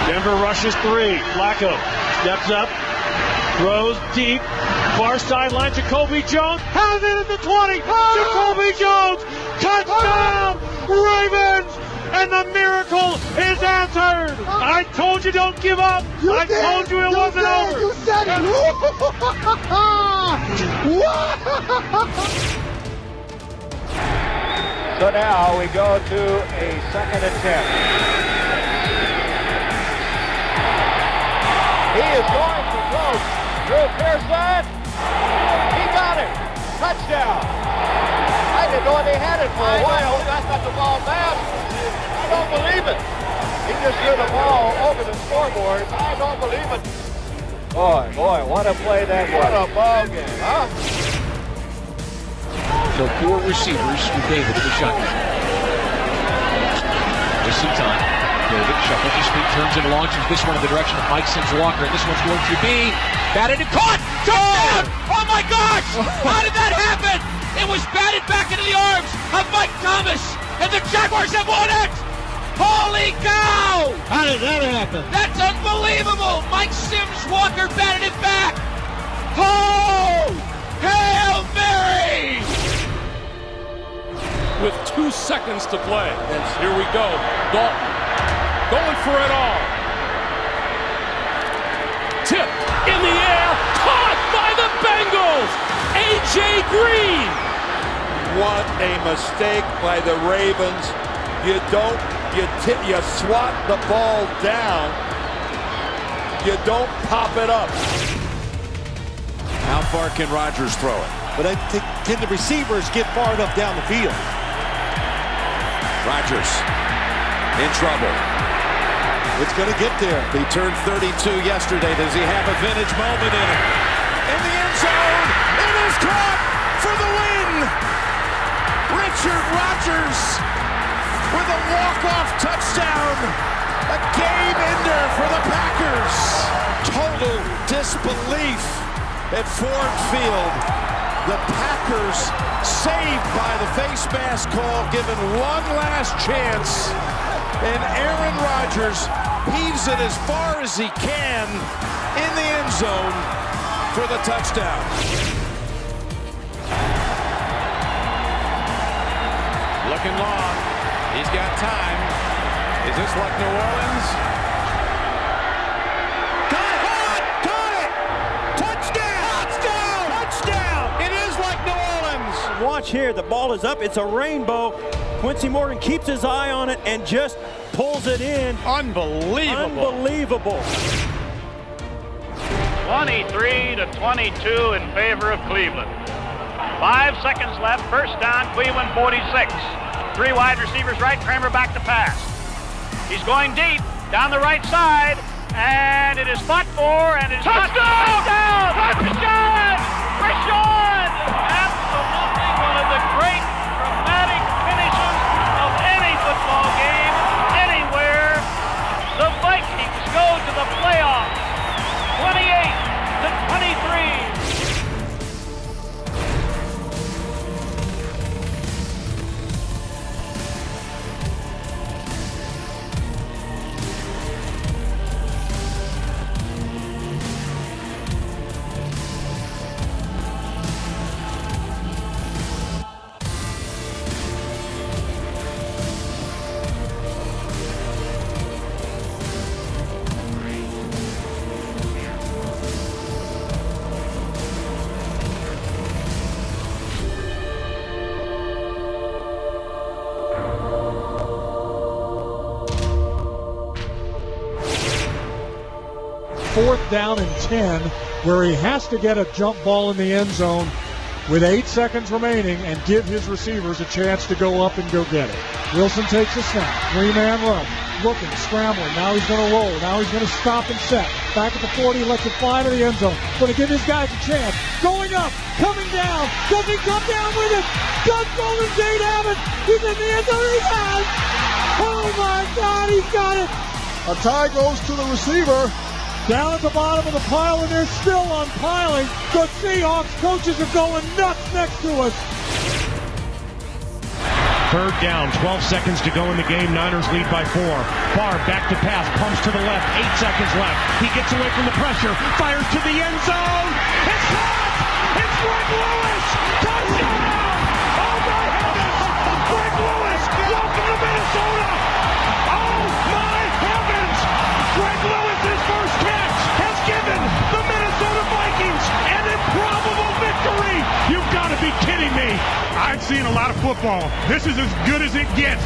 Denver rushes 3. Flacco steps up, throws deep, far sideline. Jacoby Jones has it at the 20. Jacoby Jones, touchdown, Ravens, and the miracle is answered. I told you don't give up. I told you it wasn't over. You said it. So now we go to a second attempt. He is going for close. Drew Pearson. He got it. Touchdown. I didn't know they had it for a while. I got the ball back. I don't believe it. He just threw the ball over the scoreboard. I don't believe it. Boy, what a play that was. What a ball game, huh? So 4 receivers with David in the shotgun. Wasting time. David shuffles his feet, turns and launches this one in the direction of Mike Sims Walker, and this one's going to be batted and caught! Touchdown! Oh my gosh! How did that happen? It was batted back into the arms of Mike Thomas, and the Jaguars have won it! Holy cow! How did that happen? That's unbelievable! Mike Sims Walker batted it back! Oh! Hail Mary! With 2 seconds to play. Here we go. Dalton going for it all. Tip in the air, caught by the Bengals. A.J. Green. What a mistake by the Ravens. You swat the ball down. You don't pop it up. How far can Rodgers throw it? But I think, can the receivers get far enough down the field? Rodgers in trouble. It's going to get there. He turned 32 yesterday. Does he have a vintage moment in it? In the end zone, it is caught for the win. Richard Rodgers with a walk-off touchdown. A game ender for the Packers. Total disbelief at Ford Field. The Packers saved by the face mask call, given one last chance. And Aaron Rodgers heaves it as far as he can in the end zone for the touchdown. Looking long. He's got time. Is this like New Orleans? Watch here, the ball is up, it's a rainbow. Quincy Morgan keeps his eye on it and just pulls it in. Unbelievable. 23-22 in favor of Cleveland. 5 seconds left, first down, Cleveland 46. 3 wide receivers right, Kramer back to pass. He's going deep, down the right side, and it is fought for, and it is touchdown! Touchdown! Rashawn! Absolutely one of the great dramatic finishes of any football game, anywhere. The Vikings go to the playoffs, 28-23. Fourth down and 10, where he has to get a jump ball in the end zone with 8 seconds remaining and give his receivers a chance to go up and go get it. Wilson takes a snap, 3-man run, looking, scrambling, now he's going to roll, now he's going to stop and set. Back at the 40, lets it fly to the end zone. Going to give his guys a chance. Going up, coming down, does he come down with it? Does Golden State have it? He's in the end zone, he has! Oh my God, he's got it! A tie goes to the receiver. Down at the bottom of the pile, and they're still on piling. The Seahawks coaches are going nuts next to us. Third down, 12 seconds to go in the game. Niners lead by 4. Barr back to pass, pumps to the left, 8 seconds left. He gets away from the pressure, fires to the end zone. It's caught! It's Greg Lewis! Touchdown! Oh my heavens! Greg Lewis! Welcome to Minnesota! Oh my heavens! Greg Lewis's first catch has given the Minnesota Vikings an improbable victory! You've got to be kidding me! I've seen a lot of football. This is as good as it gets.